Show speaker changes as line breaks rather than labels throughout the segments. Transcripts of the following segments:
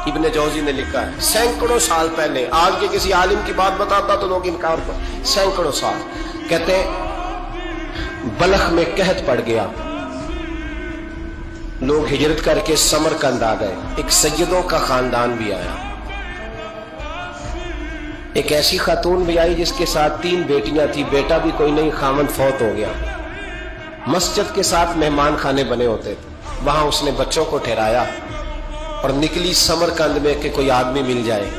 ابن جوزی نے لکھا ہے سینکڑوں سال پہلے، آج کے کسی عالم کی بات بتاتا تو لوگ انکار کر، سینکڑوں سال کہتے ہیں بلخ میں قحط پڑ گیا، لوگ ہجرت کر کے سمرقند آ گئے، ایک سیدوں کا خاندان بھی آیا، ایک ایسی خاتون بھی آئی جس کے ساتھ 3 بیٹیاں تھی، بیٹا بھی کوئی نہیں، خامند فوت ہو گیا، مسجد کے ساتھ مہمان خانے بنے ہوتے تھے، وہاں اس نے بچوں کو ٹھہرایا اور نکلی سمرقند میں کہ کوئی آدمی مل جائے،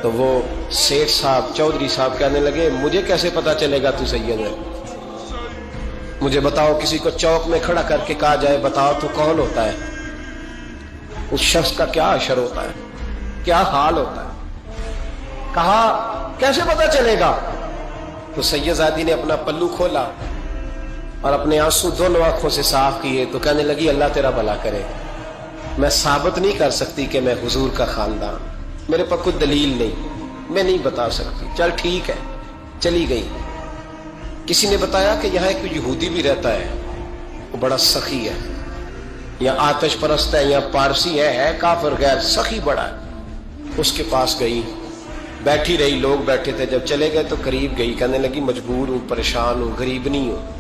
تو وہ سیٹھ صاحب چودھری صاحب کہنے لگے مجھے کیسے پتا چلے گا تو سید ہے، مجھے بتاؤ، کسی کو چوک میں کھڑا کر کے کہا جائے بتاؤ تو کون ہوتا ہے، اس شخص کا کیا اشر ہوتا ہے، کیا حال ہوتا ہے، کہا کیسے پتا چلے گا؟ تو سید زادی نے اپنا پلو کھولا اور اپنے آنسو دونوں آنکھوں سے صاف کیے تو کہنے لگی اللہ تیرا بھلا کرے، میں ثابت نہیں کر سکتی کہ میں حضور کا خاندان، میرے پاس کوئی دلیل نہیں، میں نہیں بتا سکتی، چل ٹھیک ہے، چلی گئی۔ کسی نے بتایا کہ یہاں ایک یہودی بھی رہتا ہے، وہ بڑا سخی ہے، یا آتش پرست ہے، یا پارسی ہے کافر غیر، سخی بڑا ہے، اس کے پاس گئی، بیٹھی رہی، لوگ بیٹھے تھے، جب چلے گئے تو قریب گئی، کہنے لگی مجبور ہوں، پریشان ہوں، غریب نہیں ہوں،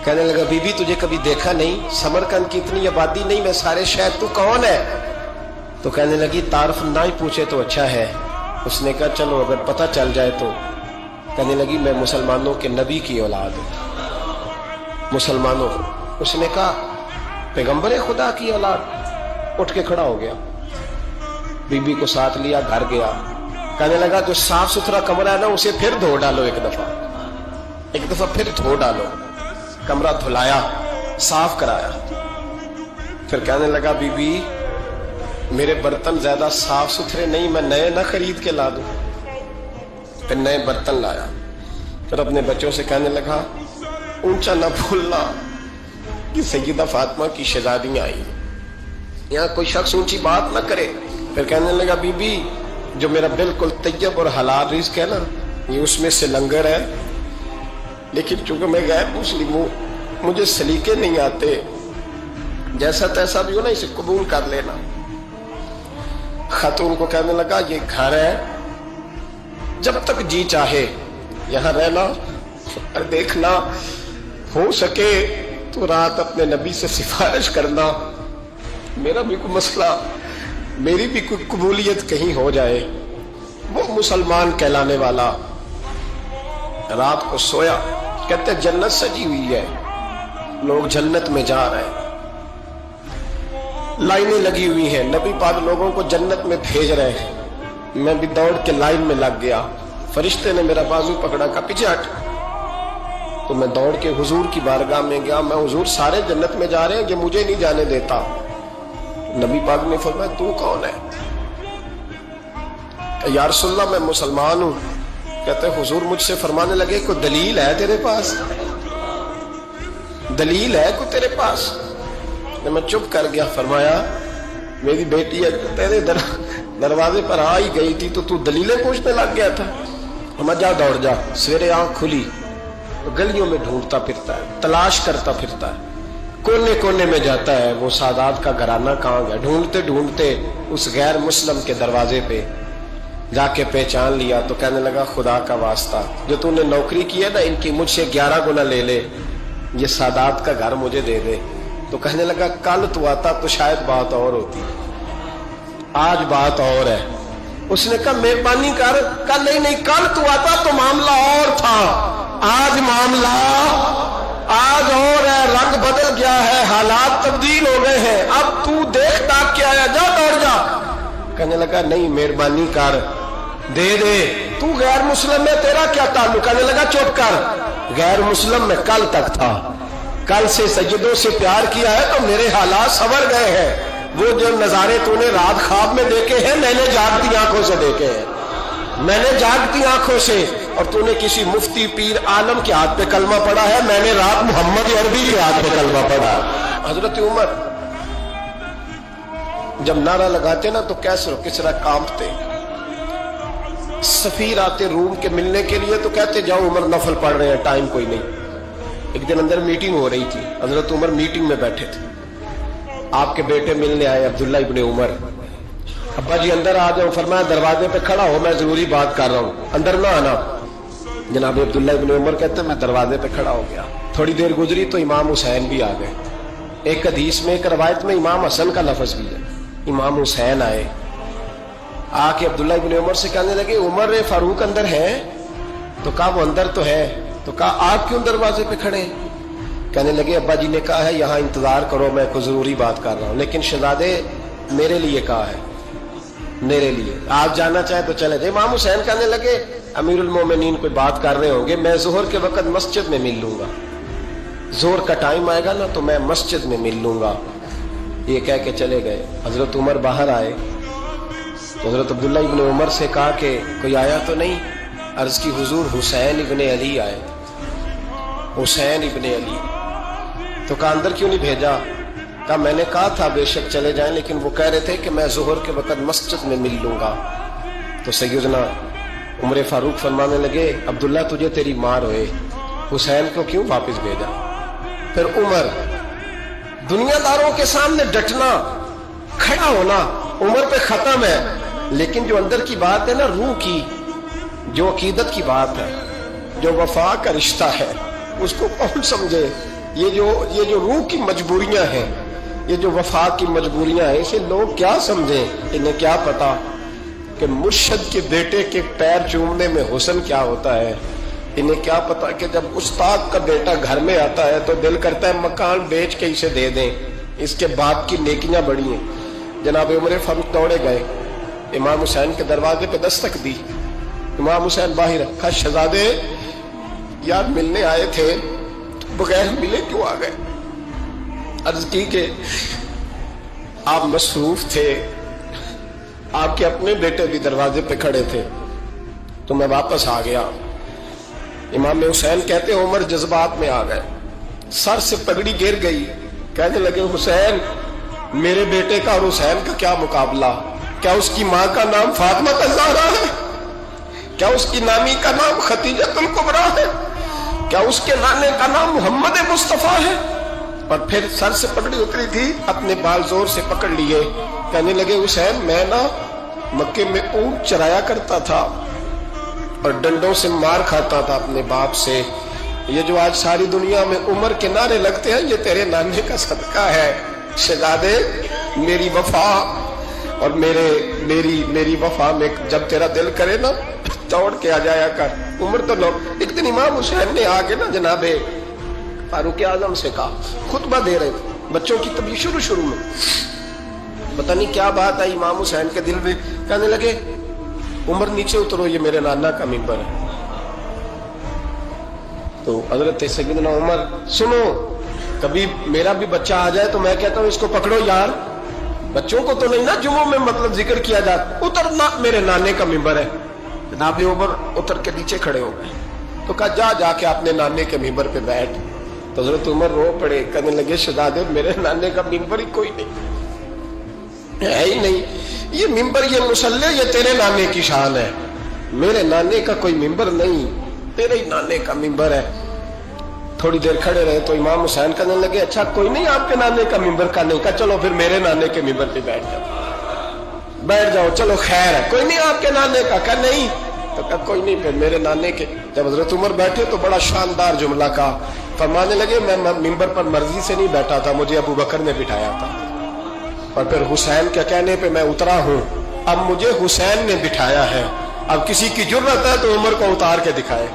کہنے لگا بی بی تجھے کبھی دیکھا نہیں، سمرقند کی اتنی آبادی نہیں، میں سارے شہر، تو کون ہے؟ تو کہنے لگی تعارف نہ ہی پوچھے تو اچھا ہے۔ اس نے کہا چلو اگر پتہ چل جائے تو، کہنے لگی میں مسلمانوں کے نبی کی اولاد ہوں، مسلمانوں، اس نے کہا پیغمبر خدا کی اولاد، اٹھ کے کھڑا ہو گیا، بی بی کو ساتھ لیا، گھر گیا، کہنے لگا جو صاف ستھرا کمرہ ہے نا اسے پھر دھو ڈالو، ایک دفعہ پھر دھو ڈالو، کمرہ دھلایا، صاف کرایا، پھر کہنے لگا بی بی میرے برتن زیادہ صاف ستھرے نہیں، میں نئے نہ خرید کے لا دوں، پھر نئے برتن لایا، پھر اپنے بچوں سے کہنے لگا اونچا نہ بھولنا کہ سیدہ فاطمہ کی شہزادیاں آئی، یہاں کوئی شخص اونچی بات نہ کرے۔ پھر کہنے لگا بی بی جو میرا بالکل طیب اور حلال رزق ہے نا، یہ اس میں سے لنگر ہے، لیکن چونکہ میں غیر مسلم ہوں، مجھے سلیقے نہیں آتے، جیسا تیسا بھی ہو نا اسے قبول کر لینا۔ خاتون کو کہنے لگا یہ گھر ہے، جب تک جی چاہے یہاں رہنا، اور دیکھنا ہو سکے تو رات اپنے نبی سے سفارش کرنا، میرا بھی کوئی مسئلہ، میری بھی کوئی قبولیت کہیں ہو جائے۔ وہ مسلمان کہلانے والا رات کو سویا، کہتے جنت سجی ہوئی ہے، لوگ جنت میں جا رہے ہیں، لائنیں لگی ہوئی ہیں، نبی پاک لوگوں کو جنت میں بھیج رہے ہیں، میں بھی دوڑ کے لائن میں لگ گیا، فرشتے نے میرا بازو پکڑا، کہا پیچھے ہٹ، تو میں دوڑ کے حضور کی بارگاہ میں گیا، میں حضور سارے جنت میں جا رہے ہیں، یہ مجھے نہیں جانے دیتا۔ نبی پاک نے فرمایا تو کون ہے؟ یا رسول اللہ میں مسلمان ہوں۔ کہتے حضور مجھ سے فرمانے لگے کوئی دلیل ہے تیرے پاس؟ دلیل ہے کوئی تیرے پاس؟ میں چپ کر گیا، فرمایا میری بیٹی ہے تیرے دروازے پر آ ہی گئی تھی تو دلیلیں پوچھنے لگ گیا تھا؟ میں جا دوڑ جا، سویرے آنکھ کھلی گلیوں میں ڈھونڈتا پھرتا ہے، تلاش کرتا پھرتا ہے، کونے کونے میں جاتا ہے وہ سادات کا گھرانہ کہاں گیا، ڈھونڈتے ڈھونڈتے اس غیر مسلم کے دروازے پہ جا کے پہچان لیا، تو کہنے لگا خدا کا واسطہ جو تو نے نوکری کی ہے نا ان کی مجھ سے 11 گنا لے لے، یہ سادات کا گھر مجھے دے دے۔ تو کہنے لگا کل تو آتا تو شاید بات اور ہوتی، آج بات اور ہے۔ اس نے کہا مہربانی کر، کل نہیں کل تو آتا تو معاملہ اور تھا، آج معاملہ آج اور ہے، رنگ بدل گیا ہے، حالات تبدیل ہو گئے ہیں، اب تو دیکھ تاک کے آیا، جا دوڑ جا۔ کہنے لگا نہیں مہربانی کر، دے دے، تو غیر مسلم میں تیرا کیا تعلق؟ کہنے لگا چپ کر، غیر مسلم میں کل تک تھا، کل سے سجدوں سے پیار کیا ہے تو میرے حالات سنور گئے ہیں، وہ جو نظارے تو نے رات خواب میں دیکھے ہیں میں نے جاگتی آنکھوں سے دیکھے ہیں، میں نے جاگتی آنکھوں سے، اور تو نے کسی مفتی پیر عالم کے ہاتھ پہ کلمہ پڑھا ہے، میں نے رات محمد عربی کے ہاتھ پہ کلمہ پڑھا۔ حضرت عمر جب نعرہ لگاتے نا تو کیسر و کسرا کانپتے، سفیر آتے روم کے ملنے کے لیے تو کہتے جاؤ عمر نفل پڑھ رہے ہیں، ٹائم کوئی نہیں۔ ایک دن اندر میٹنگ ہو رہی تھی، حضرت عمر میٹنگ میں بیٹھے تھے، आपके बेटे मिलने आए अब्दुल्ला इब्ने उमर। अब्बा जी अंदर आ जाओ। फरमाया दरवाजे पे खड़ा हो, मैं जरूरी बात कर रहा हूँ, अंदर ना आना। जनाब अब्दुल्ला इब्ने उमर कहते हैं मैं दरवाजे पे खड़ा हो गया। थोड़ी देर गुजरी तो इमाम हुसैन भी आ गए। एक हदीस में, एक रवायत में इमाम हसन का लफ्ज भी है। इमाम हुसैन आए, आके अब्दुल्ला इब्ने उमर से कहने लगे उमर फारूक अंदर है? तो कहा वो अंदर तो है। तो कहा आप क्यों दरवाजे पे खड़े? कहने लगे अब्बा जी ने कहा है यहाँ इंतजार करो, मैं कोई जरूरी बात कर रहा हूँ, लेकिन शहजादे मेरे लिए कहा है, मेरे लिए, आप जाना चाहे तो चले जाए। इमाम हुसैन कहने लगे अमीरुल मोमिनीन कोई बात कर रहे होंगे, मैं जोहर के वक्त मस्जिद में मिल लूंगा, जोहर का टाइम आएगा ना तो मैं मस्जिद में मिल लूंगा। ये कह के चले गए। हजरत उमर बाहर आए तो हजरत अब्दुल्ला इब्ने उमर से कहा कि कोई आया तो नहीं? अर्ज की हुजूर हुसैन इब्ने अली आए, हुसैन इब्ने अली। तो कहा अंदर क्यों नहीं भेजा? कहा मैंने कहा था बेशक चले जाएं, लेकिन वो कह रहे थे कि मैं जोहर के वक्त मस्जिद में मिल लूंगा। तो सैयदना उमर फारूक फरमाने लगे अब्दुल्ला तुझे तेरी मां रोए, हुसैन को क्यों वापस भेजा? फिर उमर, दुनियादारों के सामने डटना, खड़ा होना उमर पे खत्म है, लेकिन जो अंदर की बात है ना, रूह की, जो अकीदत की बात है, जो वफा का रिश्ता है, उसको कौन समझे? ये जो रूह की मजबूरियां हैं, ये जो वफा की मजबूरियां हैं, इसे लोग क्या समझें? इन्हें क्या पता कि मुर्शद के बेटे के पैर चूमने में हुस्न क्या होता है? इन्हें क्या पता कि जब उस्ताद का बेटा घर में आता है तो दिल करता है मकान बेच के इसे दे दें, इसके बाप की नेकियां बड़ी हैं। जनाब उमर फारूक दौड़े गए, इमाम हुसैन के दरवाजे पे दस्तक दी। इमाम हुसैन बाहर रखा, शहजादे यार मिलने आए थे, बगैर मिले क्यों आ गए? अर्ज की कि आप मसरूफ थे, आपके अपने बेटे भी दरवाजे पे खड़े थे, तो मैं वापस आ गया। इमाम हुसैन कहते उमर जज्बात में आ गए, सर से पगड़ी गिर गई, कहने लगे हुसैन मेरे बेटे का और हुसैन का क्या मुकाबला? क्या उसकी मां का नाम फातिमा ज़हरा है? क्या उसकी नानी का नाम खतीजतुल कुबरा है? क्या उसके नाने का नाम मोहम्मद मुस्तफा है? और फिर सर से पगड़ी उतरी थी, अपने बाल जोर से पकड़ लिए, कहने लगे हुसैन मैं ना मक्के में ऊंट चराया करता था और डंडों से मार खाता था अपने बाप से। ये जो आज सारी दुनिया में उमर के नारे लगते हैं, ये तेरे नाने का सदका है। शहजादे मेरी वफा और मेरी वफा में जब तेरा दिल करे ना दौड़ के आ जाया कर। उमर तो लोग, एक दिन इमाम हुसैन ने आके ना जनाबे फारूक आजम से कहा, खुतबा दे रहे थे बच्चों की तभी शुरू में, पता नहीं क्या बात आई इमाम हुसैन के दिल में, कहने लगे उमर नीचे उतरो, ये मेरे नाना का मिंबर है। तो हजरत सैयदना उमर, सुनो कभी मेरा भी बच्चा आ जाए तो मैं कहता हूं इसको पकड़ो यार, बच्चों को तो नहीं ना जुम्मों में मतलब जिक्र किया जाता, उतरना मेरे नाने का मिंबर है। जनाब उमर उतर के नीचे खड़े हो गए, तो कहा जाके अपने नाने के मिंबर पे बैठ। तो हजरत उमर रो पड़े, कहने लगे शहजादे मेरे नाने का मिंबर ही कोई नहीं है ही नहीं, ये मिंबर ये मुसल्ले ये तेरे नाने की शान है, मेरे नाने का कोई मिंबर नहीं, तेरे ही नाने का मिंबर है। थोड़ी देर खड़े रहे तो इमाम हुसैन कहने लगे अच्छा कोई नहीं आपके नाने का मिंबर का नहीं? कहा चलो फिर मेरे नाने के मिंबर पे बैठ जाओ, चलो खैर है, कोई नहीं आपके नाने का? कहा नहीं। तो कहा कोई नहीं फिर मेरे नाने के। जब हजरत उमर बैठे तो बड़ा शानदार जुमला का फरमाने लगे, मैं मिंबर पर मर्जी से नहीं बैठा था, मुझे अबू बकर ने बिठाया था, और फिर हुसैन के कहने पे मैं उतरा हूं, अब मुझे हुसैन ने बिठाया है, अब किसी की जुर्रत है तो उमर को उतार के दिखाए,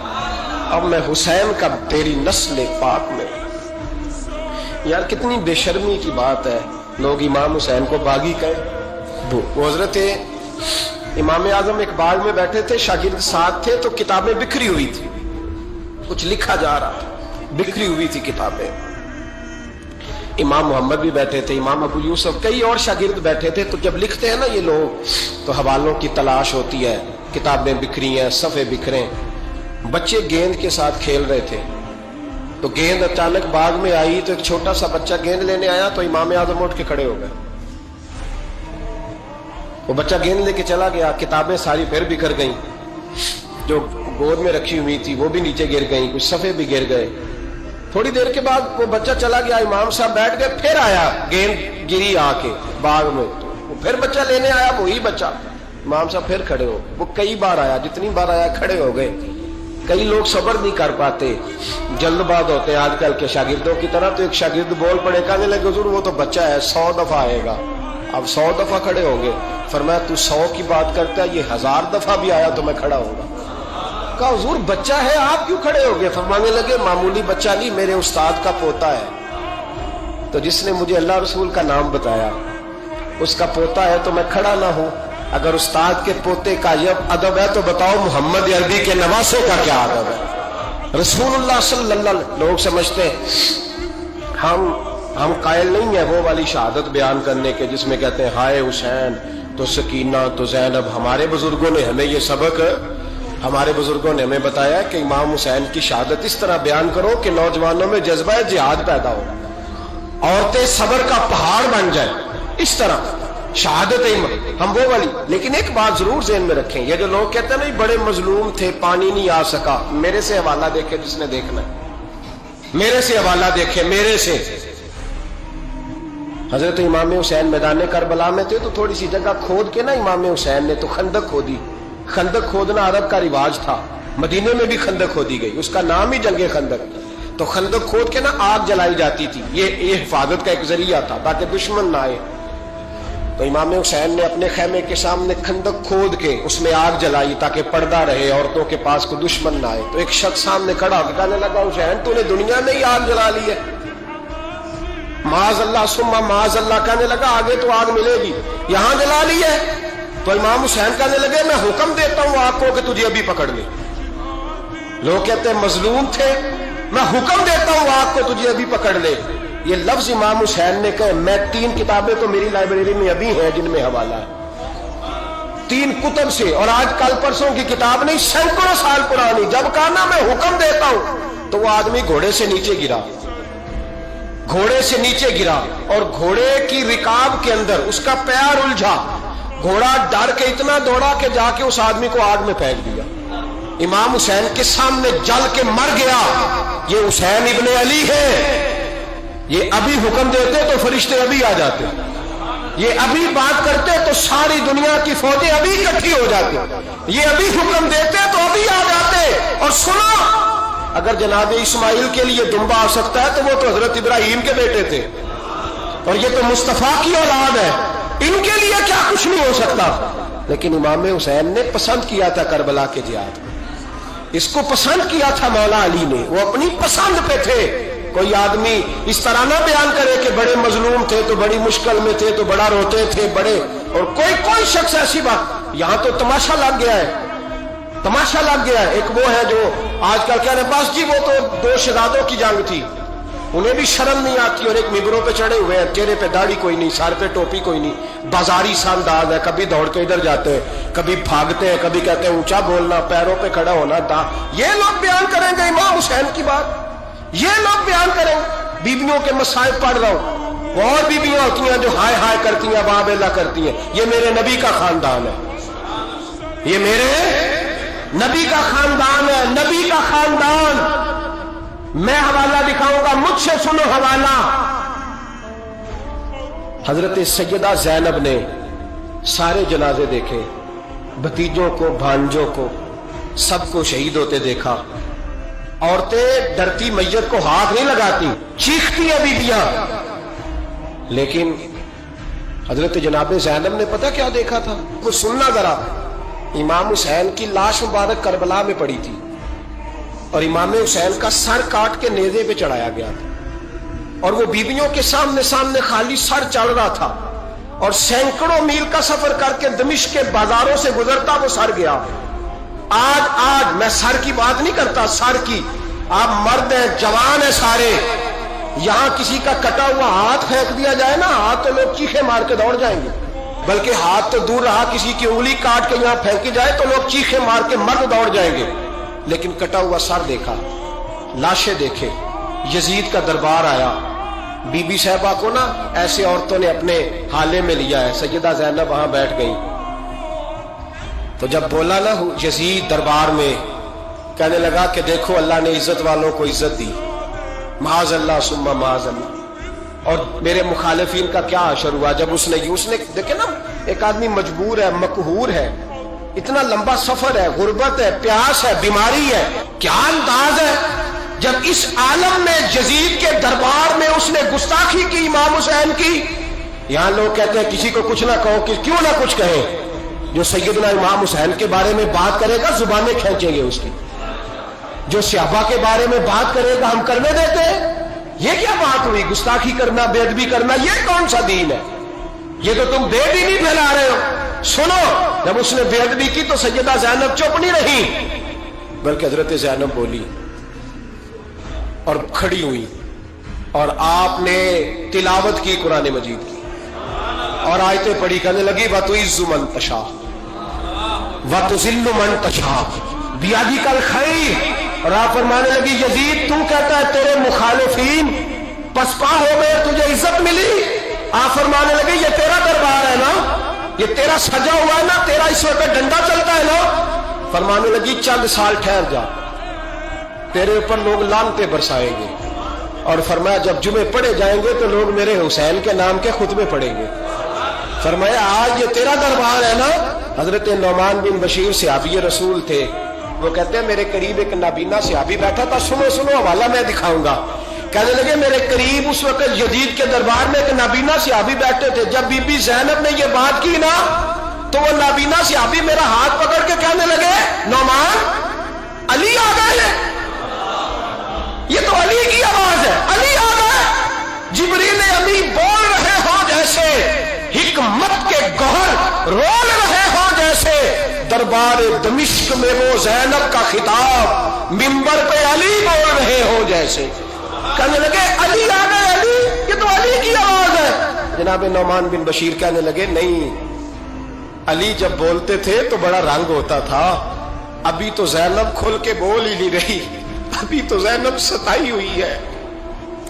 अब मैं हुसैन का तेरी नस्ल पाक में। यार कितनी बेशर्मी की बात है, लोग इमाम हुसैन को बागी कहे। वो हजरत इमाम आजम एक बाग में बैठे थे, शागिर्द साथ थे, तो किताबें बिखरी हुई थी, कुछ लिखा जा रहा था, बिखरी हुई थी किताबें। इमाम मोहम्मद भी बैठे थे, इमाम अबू यूसुफ, कई और शागिर्द बैठे थे। तो जब लिखते हैं ना ये लोग तो हवालों की तलाश होती है, किताबें बिखरी हैं, सफ़े बिखरे। बच्चे गेंद के साथ खेल रहे थे, तो गेंद अचानक बाग में आई, तो एक छोटा सा बच्चा गेंद लेने आया, तो इमाम आजम उठ के खड़े हो गए। वो बच्चा गेंद लेके चला गया, किताबें सारी फिर बिखर गईं, जो गोद में रखी हुई थी वो भी नीचे गिर गईं, कुछ सफ़े भी गिर गए। थोड़ी देर के बाद वो बच्चा चला गया, इमाम साहब बैठ गए, फिर आया, गेंद गिरी आके बाग में, तो फिर बच्चा लेने आया, वही बच्चा। इमाम साहब फिर खड़े हो, वो कई बार आया, जितनी बार आया खड़े हो गए। कई लोग सब्र नहीं कर पाते, जल्दबाज होते हैं आजकल के शागिर्दों की तरह। तो एक शागिर्द बोल पड़े, कहने लगे हुजूर वो तो बच्चा है, 100 दफा आएगा। अब 100 दफा खड़े होंगे। फरमाया तू 100 की बात करता है, ये 1000 दफा भी आया तो मैं खड़ा होगा। कहा हुजूर बच्चा है, आप क्यों खड़े हो गए? फरमाने लगे मामूली बच्चा नहीं, मेरे उस्ताद का पोता है, तो जिसने मुझे अल्लाह रसूल का नाम बताया उसका पोता है, तो मैं खड़ा ना हूं। अगर उस्ताद के पोते का यह अदब है तो बताओ मोहम्मद अरबी के नवासे का क्या अदब है? रसूलुल्लाह सल्लल्लाहु, लोग समझते हम कायल नहीं है वो वाली शहादत बयान करने के जिसमें कहते हैं हाय हुसैन तो सकीना तो जैनब। हमारे बुजुर्गों ने हमें ये सबक, हमारे बुजुर्गों ने हमें बताया कि इमाम हुसैन की शहादत इस तरह बयान करो कि नौजवानों में जज्बा जिहाद पैदा हो, औरतें सब्र का पहाड़ बन जाए, इस तरह शहादत हम वो वाली। लेकिन एक बात जरूर ज़हन में रखें, ये जो लोग कहते हैं ना बड़े मजलूम थे, पानी नहीं आ सका, मेरे से हवाला देखे जिसने देखना है, मेरे से हवाला देखे, मेरे से। हजरत इमाम हुसैन मैदान करबला में थे, तो थोड़ी सी जगह खोद के ना इमाम हुसैन ने तो खंदक खोदी। खंदक खोदना अरब का रिवाज था, मदीने में भी खंदक खोदी गई, उसका नाम ही जंगे खंदक। तो खंदक खोद के ना आग जलाई जाती थी, ये हिफाजत का एक जरिया था ताकि दुश्मन ना आए। तो इमाम हुसैन ने अपने खेमे के सामने खंदक खोद के उसमें आग जलाई ताकि पर्दा रहे, औरतों के पास को दुश्मन ना आए। तो एक शख्स सामने खड़ा होकर कहने लगा हुसैन तूने दुनिया में ही आग जला ली है। माज अल्लाह सुम्मा माज अल्लाह, कहने लगा आगे तो आग मिलेगी, यहां जला ली है। तो इमाम हुसैन कहने लगे मैं हुक्म देता हूं आग को कि तुझे अभी पकड़ ले। लोग कहते हैं मजलूम थे, मैं हुक्म देता हूं आग को तुझे अभी पकड़ ले। ये लफ्ज इमाम हुसैन ने कहे। मैं 3 किताबें तो मेरी लाइब्रेरी में अभी हैं जिनमें हवाला है, 3 कुतब से, और आज कल परसों की किताब नहीं, सैकड़ों साल पुरानी। जब कहा ना मैं हुक्म देता हूं तो वो आदमी घोड़े से नीचे गिरा, घोड़े से नीचे गिरा, और घोड़े की रिकाब के अंदर उसका पैर उलझा। घोड़ा डर के इतना दौड़ा कि जाके उस आदमी को आग में फेंक दिया। इमाम हुसैन के सामने जल के मर गया। ये हुसैन इब्ने अली है, ये अभी हुक्म देते तो फरिश्ते अभी आ जाते, ये अभी बात करते तो सारी दुनिया की फौजें अभी इकट्ठी हो जाती, ये अभी हुक्म देते तो अभी आ जाते। और सुनो, अगर जनाब इस्माइल के लिए दुम्बा आ सकता है तो वो तो हजरत इब्राहिम के बेटे थे, और ये तो मुस्तफा की औलाद है, इनके लिए क्या कुछ नहीं हो सकता। लेकिन इमाम हुसैन ने पसंद किया था करबला के जिहाद को, इसको पसंद किया था मौला अली ने, वो अपनी पसंद पे थे। कोई आदमी इस तरह ना बयान करे कि बड़े मजलूम थे तो बड़ी मुश्किल में थे तो बड़ा रोते थे बड़े, और कोई शख्स ऐसी बात। यहां तो तमाशा लग गया है, तमाशा लग गया है। एक वो है जो आजकल कह रहे बस जी वो तो 2 शहजादों की जंग थी, उन्हें भी शर्म नहीं आती, और एक मिंबरों पे चढ़े हुए हैं, चेहरे पे दाढ़ी कोई नहीं, सर पे टोपी कोई नहीं, बाजारी सा अंदाज है, कभी दौड़ के इधर जाते हैं, कभी भागते हैं, कभी कहते हैं ऊंचा बोलना, पैरों पे खड़ा होना, ये लोग बयान करेंगे इमाम हुसैन की बात, ये लोग बयान करेंगे। बीबियों के मसाइब पढ़ रहा हूं, और बीबियां होती हैं जो हाय हाय करती हैं, बाबेला करती हैं। ये मेरे नबी का खानदान है, ये मेरे नबी का खानदान है, नबी का खानदान। मैं हवाला दिखाऊंगा, मुझसे सुनो हवाला। हजरत सैयदा जैनब ने सारे जनाजे देखे, भतीजों को, भांजों को, सबको शहीद होते देखा। औरतें डरती मैयत को हाथ नहीं लगाती, चीखती है बीबियां। लेकिन हजरत जनाब जैनब ने पता क्या देखा था, कुछ सुनना जरा। इमाम हुसैन की लाश मुबारक करबला में पड़ी थी, और इमाम हुसैन का सर काट के नेज़े पे चढ़ाया गया था, और वो बीबियों के सामने सामने खाली सर चढ़ रहा था, और सैकड़ों मील का सफर करके दमिश्क के बाजारों से गुजरता वो सर गया। आज मैं सर की बात नहीं करता, सर की, आप मर्द हैं, जवान है सारे, यहां किसी का कटा हुआ हाथ फेंक दिया जाए ना, हाथ तो लोग चीखे मार के दौड़ जाएंगे, बल्कि हाथ तो दूर रहा, किसी की उंगली काट के यहां फेंकी जाए तो लोग चीखे मार के मर्द दौड़ जाएंगे। लेकिन कटा हुआ सर देखा, लाशें देखे, यजीद का दरबार आया, बीबी साहबा को ना ऐसे औरतों ने अपने हाले में लिया है। सैयदा जैनब वहां बैठ गई, तो जब बोला ना यजीद दरबार में, कहने लगा कि देखो अल्लाह ने इज्जत वालों को इज्जत दी, معاذ اللہ ثم معاذ اللہ۔ اور میرے مخالفین کا کیا حشر ہوا جب اس نے دیکھیں نا، ایک آدمی مجبور ہے، مقہور ہے، اتنا لمبا سفر ہے، غربت ہے، پیاس ہے، بیماری ہے، کیا انداز ہے جب اس عالم میں یزید کے دربار میں اس نے گستاخی کی امام حسین کی۔ یہاں لوگ کہتے ہیں کسی کو کچھ نہ کہو، کیوں نہ کچھ کہیں، جو سیدنا امام حسین کے بارے میں بات کرے گا زبانیں کھینچیں گے اس کی، جو صحابہ کے بارے میں بات کرے گا ہم کرنے دیتے ہیں۔ یہ کیا بات ہوئی؟ گستاخی کرنا، بے ادبی کرنا، یہ کون سا دین ہے؟ یہ تو تم بے دینی پھیلا رہے ہو۔ سنو، جب اس نے بے ادبی کی تو سیدہ زینب چپ نہیں رہی، بلکہ حضرت زینب بولی اور کھڑی ہوئی، اور آپ نے تلاوت کی قرآن مجید کی اور آیتیں پڑھی، کہنے لگی وَتُعِزُّ مَن تَشَاءُ وَتُذِلُّ مَن تَشَاءُ بِیَدِکَ الْخَیرُ۔ اور آپ فرمانے لگی یزید تو کہتا ہے تیرے مخالفین پسپا ہو گئے، تجھے عزت ملی۔ آپ فرمانے لگے یہ تیرا دربار ہے نا، یہ تیرا سجا ہوا ہے نا، تیرا اس وقت ڈنڈا چلتا ہے نا۔ فرمانے لگی چند سال ٹھہر جا، تیرے اوپر لوگ لعنتیں برسائیں گے۔ اور فرمایا جب جمعے پڑھے جائیں گے تو لوگ میرے حسین کے نام کے خطبے پڑھیں گے۔ فرمایا آج یہ تیرا دربار ہے نا۔ حضرت نعمان بن بشیر صحابی رسول تھے، وہ کہتے ہیں میرے قریب ایک نابینا صحابی بیٹھا تھا، سنو حوالہ میں دکھاؤں گا۔ کہنے لگے میرے قریب اس وقت یزید کے دربار میں ایک نابینا صحابی بیٹھے تھے، جب بی بی زینب نے یہ بات کی نا تو وہ نابینا صحابی میرا ہاتھ پکڑ کے کہنے لگے نعمان علی آ گئے ہیں، یہ تو علی کی آواز ہے، علی آ گئے۔ جبریل امین بول رہے ہوں جیسے، حکمت کے گوہر رول رہے ہوں جیسے، دربار دمشق میں وہ زینب کا خطاب منبر پہ علی بول رہے ہوں جیسے۔ کہنے لگے علی آ گئے، علی، یہ تو علی کی آواز ہے۔ جناب نعمان بن بشیر کہنے لگے نہیں، علی جب بولتے تھے تو بڑا رنگ ہوتا تھا، ابھی تو زینب کھل کے بول ہی نہیں رہی، ابھی تو زینب ستائی ہوئی ہے،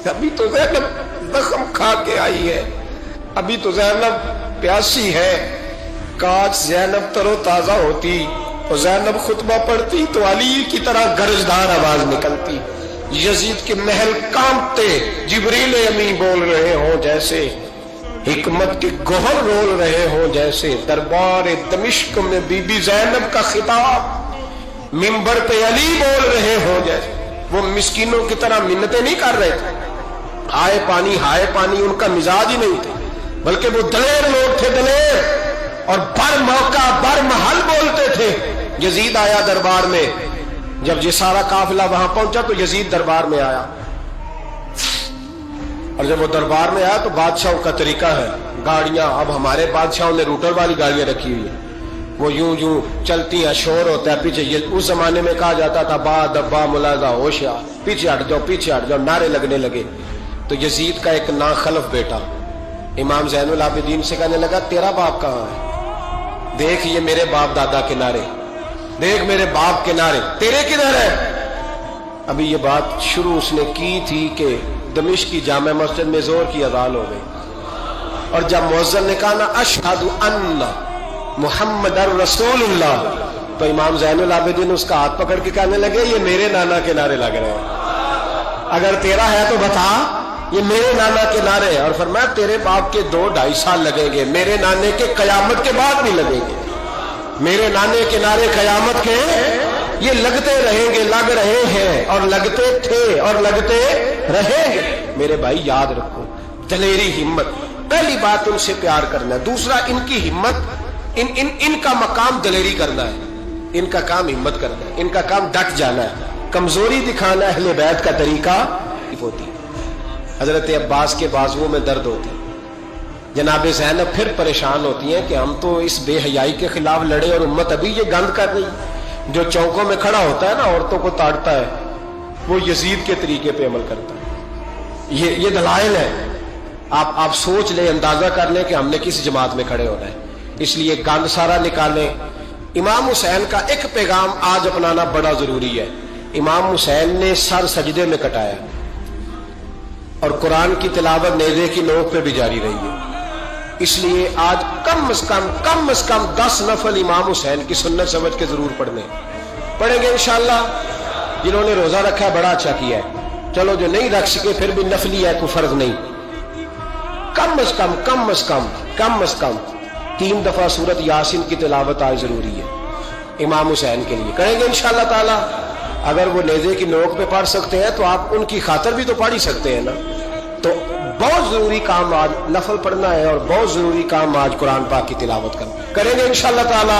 ابھی تو زینب زخم کھا کے آئی ہے، ابھی تو زینب پیاسی ہے۔ کاش زینب تر و تازہ ہوتی اور زینب خطبہ پڑھتی تو علی کی طرح گرجدار آواز نکلتی، یزید کے محل کانپتے، جبریل امین بول رہے ہوں جیسے، حکمت کے گوہر رول رہے ہوں جیسے، دربار دمشق میں بی بی زینب کا خطاب منبر پہ علی بول رہے ہوں جیسے۔ وہ مسکینوں کی طرح منتیں نہیں کر رہے تھے، ہائے پانی ان کا مزاج ہی نہیں تھا، بلکہ وہ دلیر لوگ تھے، دلیر، اور بر موقع بر محل بولتے تھے۔ یزید آیا دربار میں، جب یہ سارا قافلہ وہاں پہنچا تو یزید دربار میں آیا، اور جب وہ دربار میں آیا تو بادشاہوں کا طریقہ ہے، گاڑیاں، اب ہمارے بادشاہوں نے روٹر والی گاڑیاں رکھی ہوئی ہیں، وہ یوں چلتی ہیں، شور ہوتا ہے پیچھے۔ اس زمانے میں کہا جاتا تھا با دبا ملازہ ہوشیا، پیچھے ہٹ جاؤ، نعرے لگنے لگے۔ تو یزید کا ایک ناخلف بیٹا امام زین العابدین سے کہنے لگا تیرا باپ کہاں ہے؟ دیکھ یہ میرے باپ دادا کے نعرے، دیکھ میرے باپ کے نعرے، تیرے کدھر ہے؟ ابھی یہ بات شروع اس نے کی تھی کہ دمشق کی جامع مسجد میں زور کی اذان ہو گئی، اور جب مؤذن نے کہا نا اشہد ان محمد رسول اللہ، تو امام زین العابدین اس کا ہاتھ پکڑ کے کہنے لگے یہ میرے نانا کے نعرے لگ رہے ہیں، اگر تیرا ہے تو بتا، یہ میرے نانا کے نعرے ہیں۔ اور فرمایا تیرے باپ کے 2-2.5 سال لگیں گے، میرے نانے کے قیامت کے بعد بھی لگیں گے، میرے نانے کے نعرے قیامت کے یہ لگتے رہیں گے، لگ رہے ہیں اور لگتے تھے اور لگتے رہیں گے۔ میرے بھائی یاد رکھو، دلیری، ہمت، پہلی بات ان سے پیار کرنا ہے، دوسرا ان کی ہمت، ان کا مقام دلیری کرنا ہے، ان کا کام ہمت کرنا ہے، ان کا کام ڈٹ جانا ہے، کمزوری دکھانا اہل بیت کا طریقہ ہوتی ہے۔ حضرت عباس کے بازوؤں میں درد ہوتی، جناب زینب پھر پریشان ہوتی ہیں کہ ہم تو اس بے حیائی کے خلاف لڑے اور امت ابھی یہ گند کر رہی، جو چوکوں میں کھڑا ہوتا ہے نا عورتوں کو تاڑتا ہے، وہ یزید کے طریقے پہ عمل کرتا ہے۔ یہ دلائل ہے، آپ سوچ لیں، اندازہ کر لیں کہ ہم نے کس جماعت میں کھڑے ہونا ہے، اس لیے گند سارا نکالیں۔ امام حسین کا ایک پیغام آج اپنانا بڑا ضروری ہے۔ امام حسین نے سر سجدے میں کٹایا اور قرآن کی تلاوت نیزے کی نوک پہ بھی جاری رہی ہے، اس لیے آج کم از کم 10 نفل امام حسین کی سنت سمجھ کے ضرور پڑھیں گے انشاءاللہ۔ جنہوں نے روزہ رکھا ہے بڑا اچھا کیا ہے، چلو جو نہیں رکھ سکے پھر بھی نفلی ہے، کوئی فرض نہیں، کم از کم 3 دفعہ سورت یاسین کی تلاوت آج ضروری ہے امام حسین کے لیے۔ کریں گے انشاءاللہ تعالی۔ اگر وہ نیزے کی نوک پہ پڑھ سکتے ہیں تو آپ ان کی خاطر بھی تو پڑھ ہی سکتے ہیں نا۔ تو بہت ضروری کام آج نفل پڑھنا ہے، اور بہت ضروری کام آج قرآن پاک کی تلاوت کرنا۔ کریں گے انشاءاللہ تعالی۔